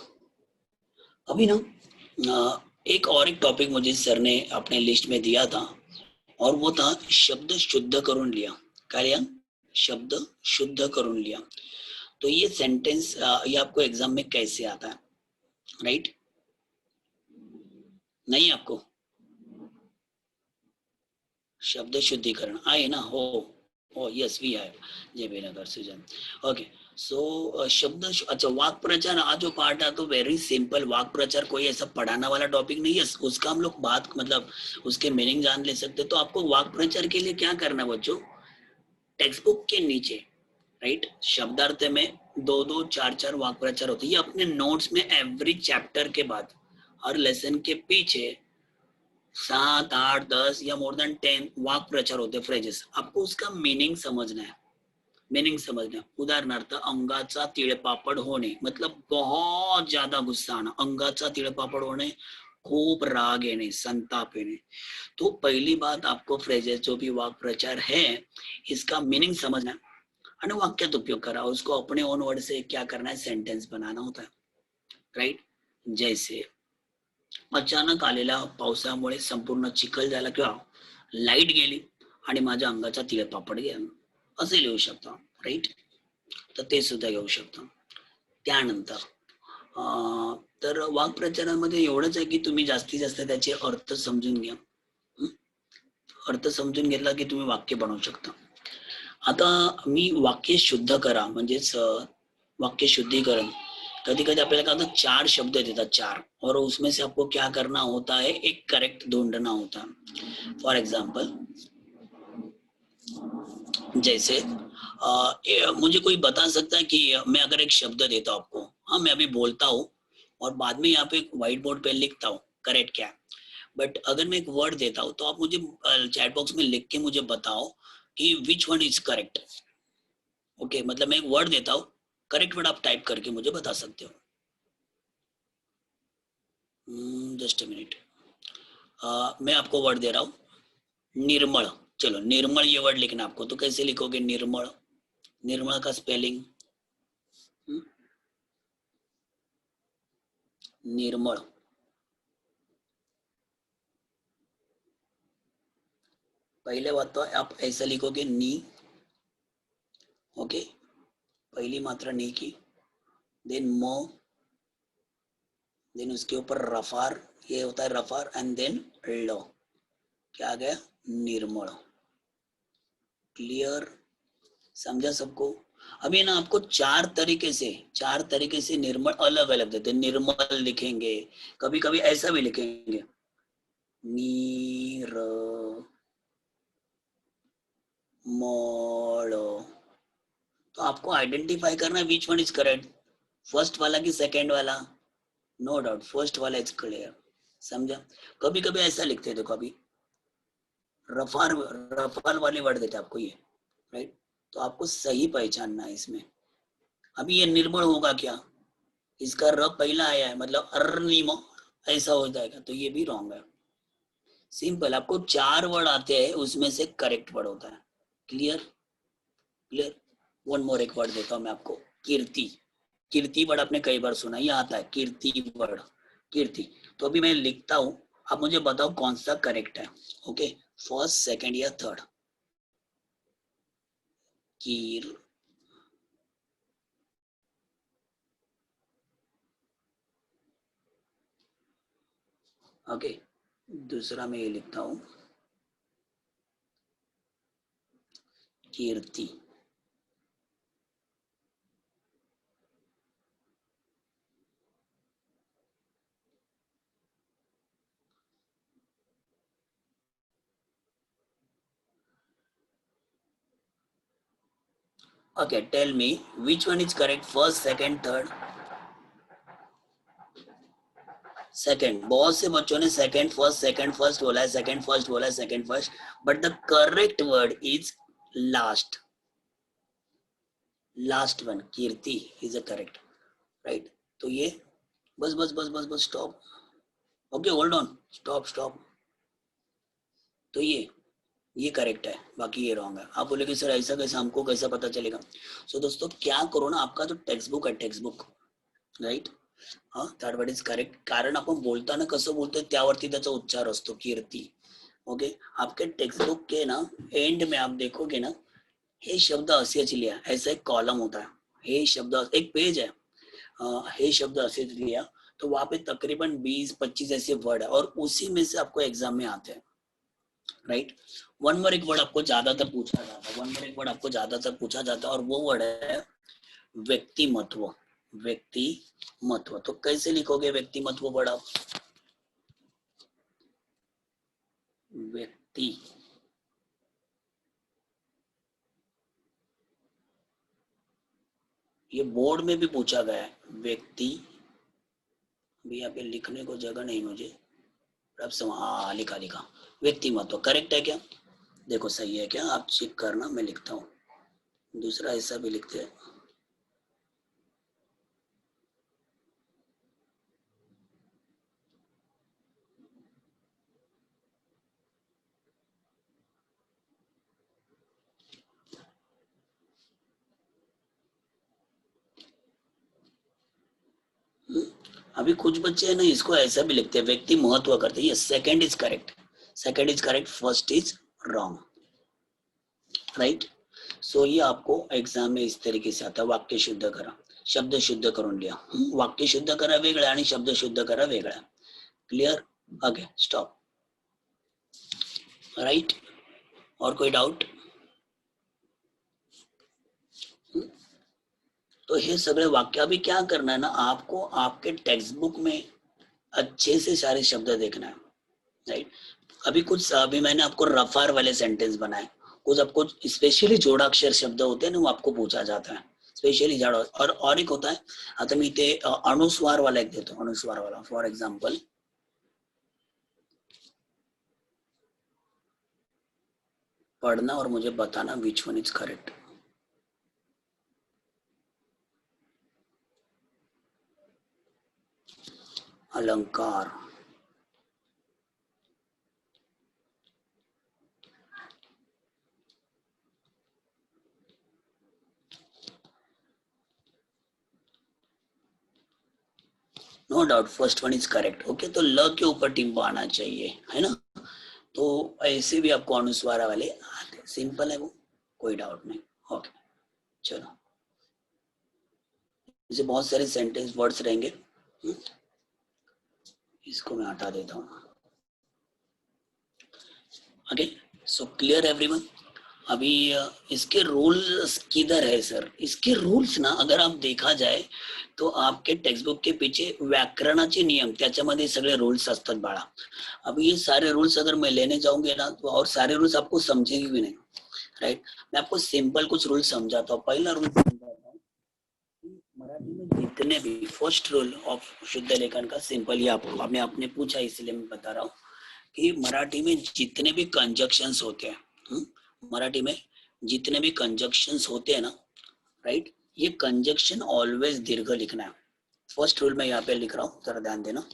अभी ना एक और एक टॉपिक मुझे सर ने अपने लिस्ट में दिया था, और वो था शब्द शुद्ध करून लिया। क्या लिया? शब्द शुद्ध करून लिया। तो ये सेंटेंस ये आपको एग्जाम में कैसे आता है, राइट? नहीं आपको शब्द शुद्धिकरण आए ना, हो यस वी हैव, जय बेनगर सुजन, ओके। सो शब्द अच्छा, वाक प्रचार, आज जो पार्ट है तो वेरी सिंपल, वाक प्रचार कोई ऐसा पढ़ाना वाला टॉपिक नहीं है, उसका हम लोग बात मतलब उसके मीनिंग जान ले सकते। तो आपको वाक प्रचार के लिए क्या करना है बच्चों, टेक्स्ट बुक के नीचे, राइट, शब्दार्थ में दो दो चार चार वाक प्रचार होते हैं, ये अपने नोट्स में एवरी चैप्टर के बाद, हर लेसन के पीछे 7 8 10 या मोर देन 10 वाक प्रचार होते, फ्रेजेस, आपको उसका मीनिंग समझना है, मीनिंग समझना है। उदाहरणार्थ, अंगाचा तिळपापड होणे मतलब बहुत ज्यादा गुस्सा आना, अंगाचा तिळपापड होणे, खूब राग येणे, संताप येणे। तो पहली बात आपको फ्रेजेस जो भी वाक प्रचार है, इसका मीनिंग समझना है, आणि वाक्यात उपयोग करा, उसको अपने ओन वर्ड से क्या करना है, सेंटेंस बनाना होता है, राइट। जैसे अचानक आलेल्या पावसामुळे संपूर्ण चिखल झाला किंवा लाईट गेली आणि माझ्या अंगाचा तिळपापड गेला, असे लिहू शकता, राईट, तर ते सुद्धा घेऊ शकता। त्यानंतर तर वाक्प्रचारामध्ये एवढंच आहे की तुम्ही जास्तीत जास्त त्याचे अर्थ समजून घ्या, अर्थ समजून घेतला की तुम्ही वाक्य बनवू शकता। आता मी वाक्य शुद्ध करा म्हणजेच वाक्य शुद्धिकरण, कभी कभी आपल्याला काय होतं, 4 शब्द देतात, 4, और उसमें से आपको क्या करना होता है, एक करेक्ट ढूंढना होता है। फॉर एग्जाम्पल जैसे मुझे कोई बता सकता है कि मैं अगर एक शब्द देता हूं आपको, हाँ मैं अभी बोलता हूँ और बाद में यहाँ पे व्हाइट बोर्ड पे लिखता हूँ करेक्ट क्या है, बट अगर मैं एक वर्ड देता हूँ तो आप मुझे चैट बॉक्स में लिख के मुझे बताओ कि विच वन इज करेक्ट। ओके, मतलब मैं एक वर्ड देता हूँ, करेक्ट वर्ड आप टाइप करके मुझे बता सकते हो। जस्ट अ मिनट, मैं आपको वर्ड दे रहा हूँ, निर्मल। चलो निर्मल ये वर्ड लिखना आपको, तो कैसे लिखोगे निर्मल, निर्मल का स्पेलिंग, निर्मल, पहले बात तो आप ऐसा लिखोगे नी ओके, पहली मात्रा नहीं की, देन मो, देन उसके ऊपर रफार, ये होता है रफार, एंड देन लो, क्या आ गया, निर्मल। क्लियर, समझा सबको? अभी ना आपको चार तरीके से निर्मल अलग अलग देते हैं। निर्मल लिखेंगे, कभी कभी ऐसा भी लिखेंगे, नीर मोड़। तो आपको आइडेंटिफाई करना है विच वन इज करेक्ट, फर्स्ट वाला कि सेकंड वाला। नो डाउट फर्स्ट वाला इज क्लियर, समझा? कभी कभी ऐसा लिखते हैं, देखो अभी रफार, रफाल वाले वर्ड देते हैं आपको ये, राइट? तो आपको सही पहचानना है इसमें। अभी ये निर्मल होगा क्या, इसका र पहला आया है, मतलब अर्निमो ऐसा हो जाएगा, तो ये भी रॉन्ग है। सिंपल, आपको चार वर्ड आते हैं, उसमें से करेक्ट वर्ड होता है। क्लियर? क्लियर। वन मोर एक वर्ड देता हूं मैं आपको, कीर्ति। कीर्ति वर्ड आपने कई बार सुना, ये आता है कीर्ति वर्ड, कीर्ति। तो अभी मैं लिखता हूं, आप मुझे बताओ कौन सा करेक्ट है। ओके, फर्स्ट, सेकंड या थर्ड? कीर, ओके। दूसरा मैं ये लिखता हूं, Kirti. Okay, tell me which one is correct, first, second, third? Second. बहुत से बच्चों ने सेकंड फर्स्ट, सेकंड फर्स्ट बोला है, सेकंड फर्स्ट बोला है, second first, but the correct word is last, last one, Kirti is a correct, right? तो ये बस बस बस बस bus stop. Okay, hold on, stop stop. तो ये करेक्ट है, बाकी ये रॉन्ग है। आप बोले सर ऐसा कैसे, हमको कैसा पता चलेगा? सो दोस्तों क्या करो ना, आपका जो टेक्स्ट बुक है, टेक्स्ट बुक, राईट, हा, दॅट वर्ड इज करेक्ट. कारण आपण बोलताना कसं बोलतोय त्यावरती त्याचा उच्चार असतो, कीर्ती. ओके, आपके टेक्स्ट बुक के ना एंड में आप देखोगे ना, हे शब्द असेच लिया, ऐसा एक कॉलम होता है, हे शब्द एक पेज है, हे शब्द असेच लिया, तो वहां पे तकरीबन 20-25 ऐसे वर्ड है, और उसी में से आपको एग्जाम में आते हैं, राइट? वन मोर एक वर्ड आपको ज्यादातर पूछा जाता है, वन मोर एक वर्ड आपको ज्यादातर पूछा जाता है, और वो वर्ड है व्यक्तिमत्व। व्यक्तिमत्व, तो कैसे लिखोगे व्यक्तिमत्व वर्ड आप? व्यक्ति, ये बोर्ड में भी पूछा गया है, व्यक्ति। भी यहाँ पे लिखने को जगह नहीं मुझे, अब हाँ लिखा लिखा, व्यक्तिमत्व करेक्ट है क्या? देखो सही है क्या, आप चेक करना, मैं लिखता हूँ। दूसरा ऐसा भी लिखते हैं, अभी कुछ बच्चे है ना इसको ऐसा भी लिखते हैं, व्यक्ति महत्व करते हैं, ये second is correct, second is correct, first is wrong, right? So ये आपको एग्जाम में इस तरीके से आता है, वाक्य शुद्ध करा, शब्द शुद्ध करून लिहा, वाक्य शुद्ध करा वेगळा आणि शब्द शुद्ध करा वेगळा. क्लियर? Okay, stop, right? और कोई डाउट? तो ये सगळे वाक्य, अभी क्या करना है ना आपको, आपके टेक्स्ट बुक में अच्छे से सारे शब्द देखना है, राइट? अभी कुछ, अभी मैंने आपको रफार वाले सेंटेंस बनाए, कुछ आपको स्पेशली जोडाक्षर शब्द होते हैं ना, वो आपको पूछा जाता है स्पेशली झाड, और एक होता है, आता मी ते अनुस्वार वाला एक देतो, अनुस्वार वाला, फॉर एग्जाम्पल पढ़ना और मुझे बताना विच वन इज करेक्ट. अलंकार, no doubt first one is correct. Okay, तो ल के ऊपर टिम्बो आना चाहिए, है ना? तो ऐसे भी आपको अनुस्वार वाले आते, सिंपल है वो, कोई डाउट नहीं. ओके, चलो, इसे बहुत सारे सेंटेंस वर्ड्स रहेंगे, इसको मैं हटा देता हूँ। Okay, so clear everyone. अभी इसके रूल्स किधर है सर? इसके रूल्स ना अगर आप देखा जाए तो आपके टेक्स्ट बुक के पीछे व्याकरणाचे नियम त्याच्यामध्ये सगळे रूल्स असतात बाळा. अभी ये सारे रूल्स अगर मैं लेने जाऊंगे ना तो और सारे रूल्स आपको समझेंगे भी नहीं, राइट? मैं आपको सिंपल कुछ रूल समझाता हूँ. पहला रूल समझाता हूँ, मराठी में जितने भी फर्स्ट रूल ऑफ शुद्ध लेखन का सिंपल, ये आपको आपने पूछा इसलिए मैं बता रहा हूँ कि मराठी में जितने भी कंजक्शंस होते हैं, मराठी में जितने भी कंजक्शंस होते हैं ना, राइट, ये कंजक्शन ऑलवेज दीर्घ लिखना है. फर्स्ट रूल मैं यहाँ पे लिख रहा हूँ, जरा ध्यान देना.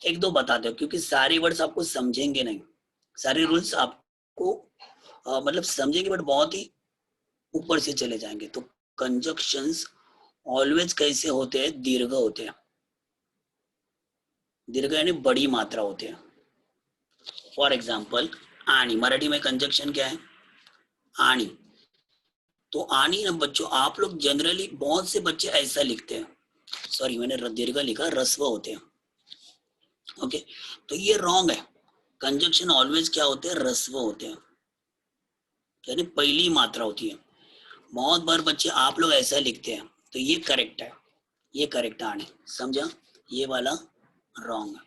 एक दो बता दो क्योंकि सारे वर्ड्स आपको समझेंगे नहीं, सारे रूल्स आपको मतलब समझेंगे बट बहुत ही ऊपर से चले जाएंगे. तो कंजक्शंस ऑलवेज कैसे होते हैं? दीर्घ होते हैं. दीर्घ यानी बड़ी मात्रा होते हैं. फॉर एग्जाम्पल आणि, मराठी में कंजक्शन क्या है? आनी. तो आनी ना बच्चों, आप लोग जनरली बहुत से बच्चे ऐसा लिखते हैं, सॉरी मैंने दीर्घ लिखा, रस्व होते हैं. ओके, तो ये रॉन्ग है. कंजक्शन ऑलवेज क्या होते हैं? रस्व होते हैं, यानी पहली मात्रा होती है. बहुत बार बच्चे आप लोग ऐसा लिखते हैं, तो ये करेक्ट है, ये करेक्ट है आनी, समझा? ये वाला रॉन्ग है.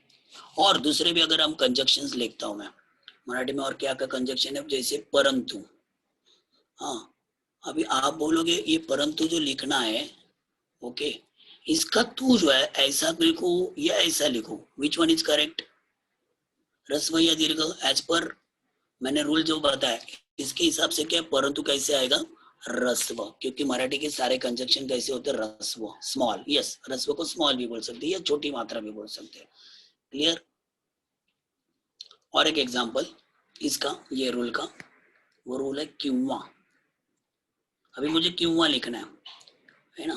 और दूसरे भी अगर हम कंजक्शंस लिखता हूं मैं मराठी में, और क्या क्या कंजक्शन है, जैसे परंतु. हाँ, अभी आप बोलोगे ये परंतु जो लिखना है, ओके, इसका तू जो है ऐसा लिखो या ऐसा लिखो, विच वन इज करेक्ट? रस्व या दीर्घ? एज पर मैंने रूल जो बताया इसके हिसाब से क्या, परंतु कैसे आएगा? रस्व, क्योंकि मराठी के सारे कंजक्शन कैसे होते हैं? रस्व, स्मॉल. यस, रस्व को स्मॉल भी बोल सकते हैं या छोटी मात्रा भी बोल सकते हैं. क्लियर? और एक एग्जांपल इसका, ये रूल का, वो रूल है किंवा. अभी मुझे किंवा लिखना है ना,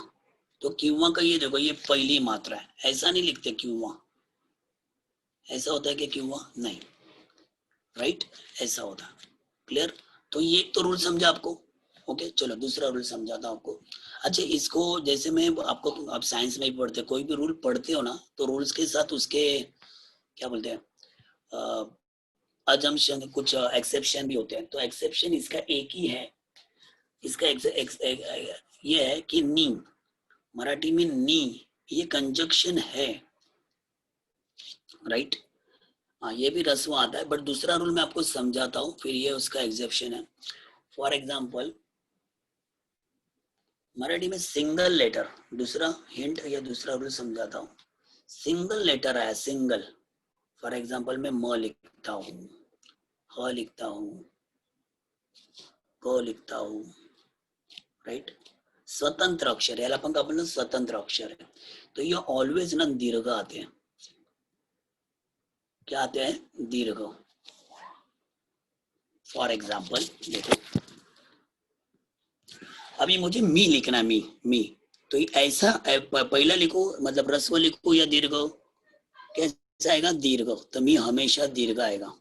तो किंवा का ये देखो, ये पहली मात्रा है, ऐसा नहीं लिखते किंवा. ऐसा होता है कि किंवा नहीं, राइट, ऐसा होता है. क्लियर? तो ये एक तो रूल समझा आपको. ओके, चलो दूसरा रूल समझाता हूं आपको. अच्छा, इसको जैसे मैं आपको, आप साइंस में भी पढ़ते, कोई भी रूल पढ़ते हो ना, तो रूल्स के साथ उसके क्या बोलते हैं, अजम्पशन, कुछ एक्सेप्शन भी होते हैं. तो एक्सेप्शन इसका एक ही है. इसका ये है कि नी, मराठी में नी ये कंजक्शन है, राइट? हाँ, ये भी रस्व आता है, बट दूसरा रूल मैं आपको समझाता हूँ, फिर ये उसका एक्सेप्शन है. फॉर एग्जाम्पल मराठी में सिंगल लेटर, दूसरा हिंट या दूसरा रूल समझाता हूँ. सिंगल लेटर आया, सिंगल. फॉर एग्जाम्पल मैं म लिखता हूँ, ह लिखता हूँ, क लिखता हूँ, राइट? स्वतंत्र अक्षर, याला पण आपण स्वतंत्र अक्षर है, तो ये ऑलवेज ना दीर्घ आते हैं. क्या आते हैं? दीर्घ. फॉर एग्जाम्पल देखो, अभी मुझे मी लिखना है, मी, तो ऐसा पहला लिखो मतलब रस्व लिखो या दीर्घ? कैसा आएगा? दीर्घ. तो मी हमेशा दीर्घ आएगा,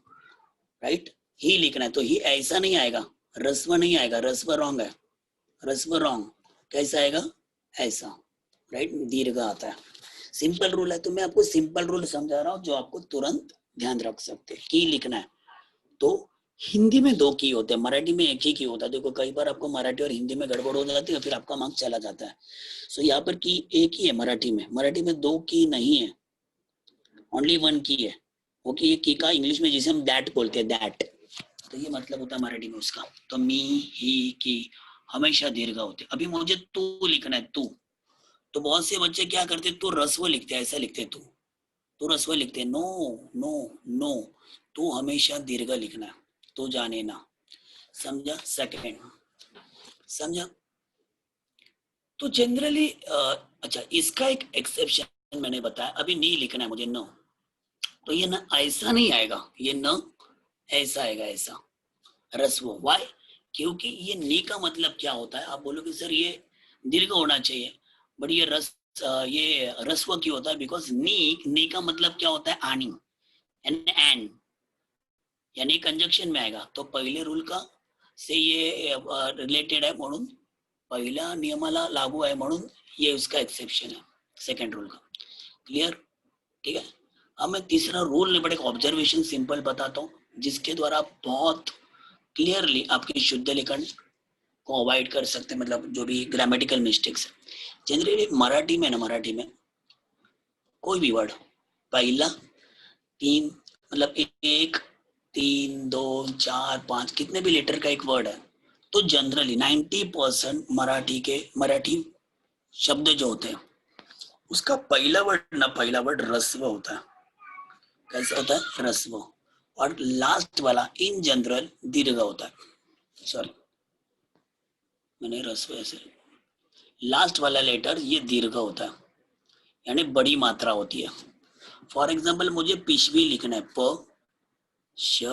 राइट? ही लिखना है तो ही ऐसा नहीं आएगा, रस्व नहीं आएगा, रस्व रॉन्ग है, रस्व रॉन्ग. कैसा आएगा? ऐसा, राइट? दीर्घ आता है. सिंपल रूल है, तो मैं आपको सिंपल रूल समझा रहा हूँ जो आपको तुरंत ध्यान रख सकते हैं. की लिखना है तो हिंदी में दो की होते हैं, मराठी में एक ही की होता है. देखो कई बार आपको मराठी और हिंदी में गड़बड़ हो जाती है, फिर आपका मार्क्स चला जाता है. सो यहाँ पर की एक ही है मराठी में, मराठी में दो की नहीं है, ओनली वन की है. ओके, ये की का इंग्लिश में जिसे हम दैट बोलते हैं, दैट, तो ये मतलब होता है मराठी में उसका. तो मी, ही, की हमेशा दीर्घ होते. अभी मुझे तू लिखना है, तू, तो बहुत से बच्चे क्या करते, तो रस्व लिखते हैं, ऐसा लिखते तू, तो रस्व लिखते हैं. नो नो नो, तू हमेशा दीर्घ लिखना है, तो जाने ना. समझा? सेकंड, समझा? तो जनरली अच्छा, इसका एक एक्सेप्शन मैंने बताया, अभी नहीं लिखना है मुझे, नो, तो ये ना ऐसा नहीं आएगा, ये न ऐसा आएगा, ऐसा रस्व. वाई? क्योंकि ये नी का मतलब क्या होता है, आप बोलोगे सर ये दीर्घ होना चाहिए, बट ये ये रस्व क्यों होता है? बिकॉज नी का मतलब क्या होता है? आनी, एंड, यानी कंजक्शन में आएगा. तो पहले रूल का से ये रिलेटेड है म्हणून पहिल्या नियमाला लागू आहे म्हणून ये उसका एक्सेप्शन है सेकंड रूल का. क्लियर? ठीक है. अब मैं तीसरा रूल नहीं बट एक ऑब्जर्वेशन सिंपल बताता हूँ जिसके द्वारा आप बहुत क्लियरली आपके शुद्ध लेखन को अवॉइड कर सकते हैं, मतलब जो भी ग्रामेटिकल मिस्टेक्स है. जनरली मराठी में ना, मराठी में कोई भी वर्ड पहला तीन मतलब एक, तीन, दो, चार, पांच कितने भी लेटर का एक वर्ड है तो जनरली 90% मराठी शब्द जो होते हैं उसका पहला वर्ड रस्व होता है. कैसा होता है? रस्व. और लास्ट वाला इन जनरल दीर्घ होता है. सॉरी, मैंने रस्व ऐसे, लास्ट वाला लेटर ये दीर्घ होता है, यानी बड़ी मात्रा होती है. फॉर एग्जाम्पल मुझे पिशवी लिखना है, प श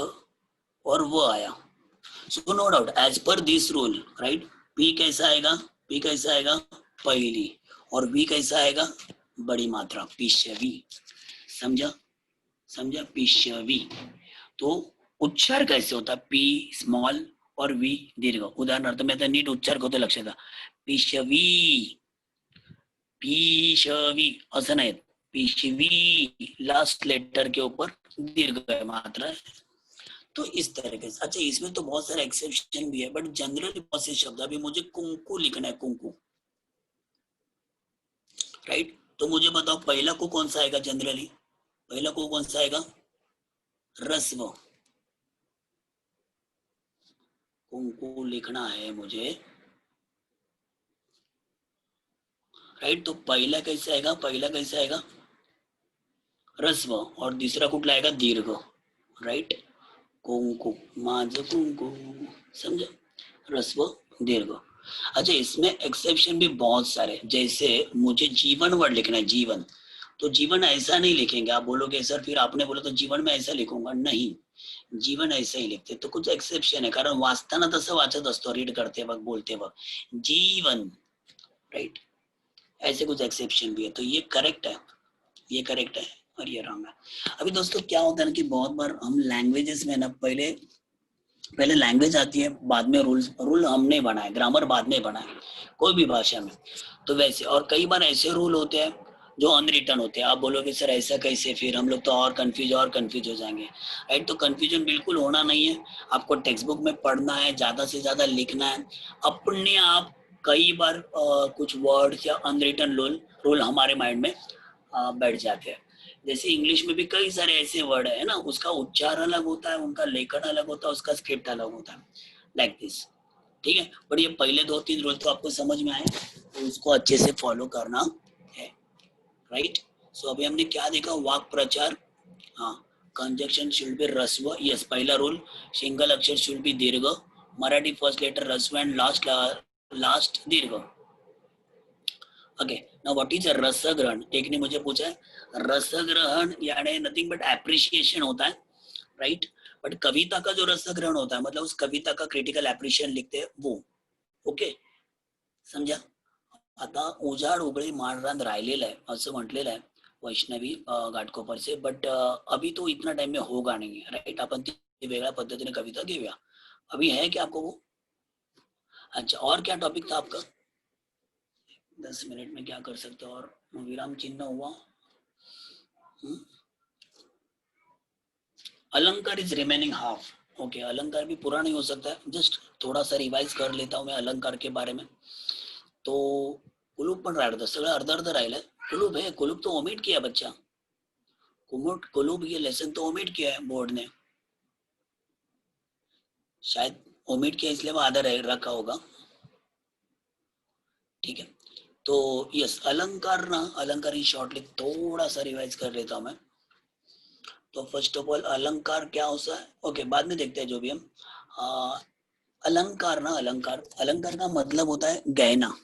और वो आया. So no doubt as per this rule right, पी कैसा आएगा? पी कैसा आएगा? पहली. और वी कैसा आएगा? बड़ी मात्रा, पिशवी. समझा? समझा? पिशवी. तो उच्चार कैसे होता? पी स्मॉल और वी दीर्घ. उदाहरणार्थ मी आता नीट उच्चार करतो, लक्षात द्या. पिशवी, पिशवी असं नाही. पिशवी लास्ट लेटर के ऊपर दीर्घ मात्रा है. तो इस तरीके से. अच्छा, इसमें तो बहुत सारे एक्सेप्शन भी है बट जनरली बहुत से शब्द, अभी मुझे कुंकू लिखना है, कुंकू राइट. तो मुझे बताओ पहला को कौन सा आएगा? जनरली पहला को कौन सा आएगा? रस्व. कुंकू लिखना है मुझे राइट, तो पहला कैसे आएगा? पहला कैसे आएगा? रस्व. और दूसरा कुठला आएगा? दीर्घ राइट. कुंकू, माझं कुंकू. समझे? रस्व दीर्घ. अच्छा, इसमें एक्सेप्शन भी बहुत सारे. जैसे मुझे जीवन वर्ड लिखना है, जीवन, तो जीवन ऐसा नहीं लिखेंगे. आप बोलोगे सर फिर आपने बोला तो जीवन में ऐसा लिखूंगा, नहीं, जीवन ऐसा ही लिखते. तो कुछ एक्सेप्शन है, कारण वाचताना तसं वाचत असतो, रीड करते वक्त, बोलते वक्त जीवन राइट. ऐसे कुछ एक्सेप्शन भी है. तो ये करेक्ट है, ये करेक्ट है और ये रॉन्ग है. अभी दोस्तों क्या होता है ना कि बहुत बार हम लैंग्वेजेस में ना पहले लैंग्वेज आती है, बाद में रूल हमने बनाए, ग्रामर बाद में बनाए कोई भी भाषा में. तो वैसे, और कई बार ऐसे रूल होते हैं जो अनरिटन होते हैं. आप बोलोगे सर ऐसा कैसे? फिर हम लोग तो और कंफ्यूज हो जाएंगे राइट. तो कंफ्यूजन बिल्कुल होना नहीं है. आपको टेक्स्ट बुक में पढ़ना है, ज्यादा से ज्यादा लिखना है. अपने आप कई बार कुछ वर्ड्स या अनरिटन रूल हमारे माइंड में बैठ जाते हैं. जैसे इंग्लिश में भी कई सारे ऐसे वर्ड है ना, उसका उच्चार अलग होता है, उनका लेखन अलग होता है, उसका स्क्रिप्ट अलग होता है, लाइक दिस. ठीक है, बट ये पहले 2-3 रूल तो आपको समझ में आए, तो उसको अच्छे से फॉलो करना है राइट. सो अभी हमने क्या देखा? वाक प्रचार, हाँ, कंजक्शन शुड बी रस्व, यस पहला रूल. सिंगल अक्षर शुड बी दीर्घ, मराठी फर्स्ट लेटर रस्व एंड लास्ट दीर्घ. ओके, नाउ व्हाट इज रसग्रहण? एक ने मुझे पूछा है, रसग्रहण यानी नथिंग बट एप्रिशिएशन होता है राइट. बट कविता का जो रसग्रहण होता है मतलब उस कविता का क्रिटिकल एप्रिशिएशन लिखते हैं वो. ओके, समझा? आता उजाड उघडे माळरान राहिलेलं आहे असं म्हटलेलं आहे वैष्णवी घाटकोपर से. बट अभी तो इतना टाइम में होगा नहीं राइट. अपन ती वेगळ्या पद्धतीने कविता घेऊया. अभी है क्या आपको वो? अच्छा, और क्या टॉपिक था आपका? 10 मिनट में क्या कर सकते हो? और विराम चिन्ह हुआ. अलंकार इज रिमेनिंग हाफ. ओके, अलंकार भी पूरा नहीं हो सकता है. जस्ट थोड़ा सा रिवाइज कर लेता हूँ मैं अलंकार के बारे में. तो कुलूप पण राहिलं, सगळं अर्ध अर्ध राहिलं. कुलूप है, कुलूप तो ओमिट किया बच्चा. कुलूप ये लेसन तो ओमिट किया है बोर्ड ने, शायद ओमिट किया इसलिए वो आधा रखा होगा. ठीक है, तो यस अलंकार ना, अलंकार ही शॉर्टली थोड़ा सा रिवाइज कर लेता हूँ मैं. तो फर्स्ट ऑफ ऑल अलंकार क्या होता है? ओके, बाद में देखते हैं जो भी हम. अलंकार ना, अलंकार का मतलब होता है गहना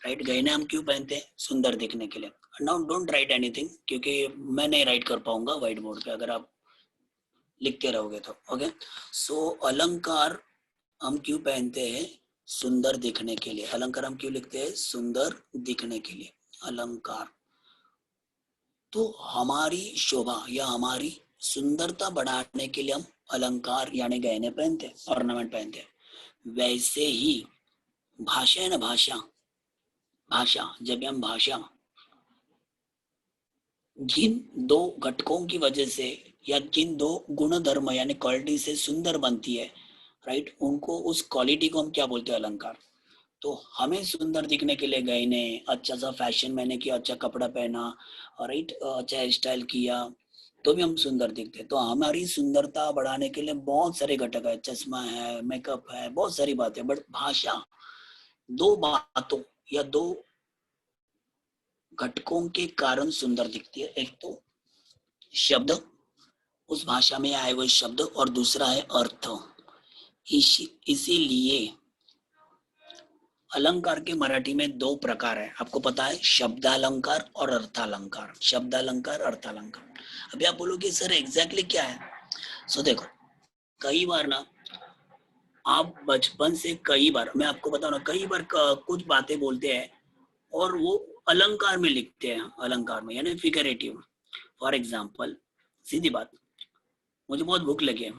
राइट. गहने हम क्यों पहनते हैं? सुंदर दिखने के लिए. नाउ डोंट राइट एनीथिंग क्योंकि मैं नहीं राइट कर पाऊंगा व्हाइट बोर्ड पे अगर आप लिखते रहोगे तो. ओके, सो अलंकार हम क्यों पहनते हैं? सुंदर दिखने के लिए. अलंकार हम क्यों लिखते हैं? सुंदर दिखने के लिए अलंकार. तो हमारी शोभा या हमारी सुंदरता बढ़ाने के लिए हम अलंकार यानी गहने पहनते हैं, ऑर्नामेंट पहनते हैं. वैसे ही भाषा है ना, भाषा, भाषा जब भी हम भाषा जिन दो घटकों की वजह से या जिन दो गुण धर्म यानी क्वालिटी से सुंदर बनती है, राइट, उनको उस क्वालिटी को हम क्या बोलते हैं, अलंकार। तो हमें सुंदर दिखने के लिए गहने, अच्छा सा फैशन मैंने किया, अच्छा कपड़ा पहना, राइट, अच्छा हेयर स्टाइल किया, तो भी हम सुंदर दिखते हैं। तो हमारी सुंदरता बढ़ाने के लिए बहुत सारे घटक है, चश्मा है, मेकअप है, बहुत सारी बातें। बट भाषा दो बातों या दो घटकों के कारण सुंदर दिखती है। एक तो शब्द, उस भाषा में आए हुए शब्द, और दूसरा है अर्थ। इसीलिए अलंकार के मराठी में दो प्रकार है, आपको पता है, शब्दालंकार और अर्थालंकार। शब्दालंकार, अर्थालंकार। अभी आप बोलोगे सर एग्जैक्टली क्या है। सो देखो, कई बार ना, आप बचपन से कई बार, मैं आपको बताऊं ना, कई बार कुछ बातें बोलते हैं और वो अलंकार में लिखते हैं, अलंकार में यानी फिगरेटिव। फॉर एग्जाम्पल, सीधी बात, मुझे बहुत भूख लगी है,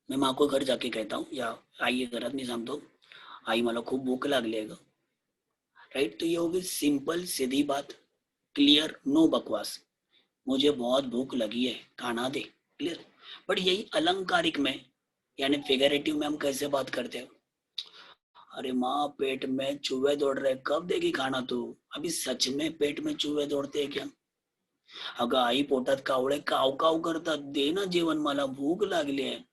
मैं माँ को घर जाके कहता हूँ, या आई घरात नहीं सांगतो, आई मला खूप भूक लागली आहे ग, राइट। तो ये होगी सिंपल सीधी बात, क्लियर, नो बकवास, मुझे बहुत भूख लगी है, खाना दे, क्लियर। बट यही अलंकारिक में यानी फिगरेटिव में हम कैसे बात करते हैं, अरे माँ पेट में चूहे दौड़ रहे, कब देगी खाना तू, अभी सच में पेट में चूहे दौड़ते हैं क्या, अगं आई पोटात कावळे काव काव करतात, दे ना जेवण, मला भूख लागली है,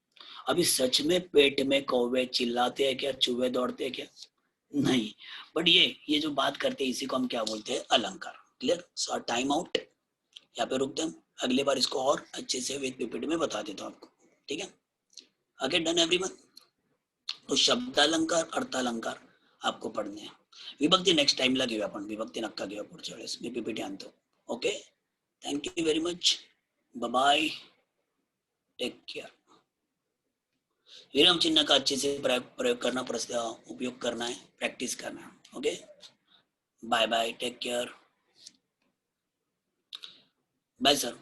अभी सच में पेट में कौवे चिल्लाते हैं क्या, चूहे दौड़ते हैं क्या, नहीं। बट ये जो बात करते हैं, इसी को हम क्या बोलते हैं, अलंकार। क्लियर। सो टाइम आउट, यहाँ पे रुकते हैं। अगली बार इसको और अच्छे से विद पीपीटी में बता देता हूँ आपको, ठीक है। Okay, done everyone. तो शब्दालंकार, अर्थालंकार आपको पढ़ने हैं। विभक्ती नेक्स्ट टाइमला घेऊया आपण, विभक्ती नक्का घेऊया पुढच्या वेळेस, मी पीपीटी आणतो. Okay, thank you very much, bye, take care. विराम चिन्ह का अच्छे से प्रयोग करना, उपयोग करना है, प्रैक्टिस करना है। Okay, bye bye, take care, bye sir.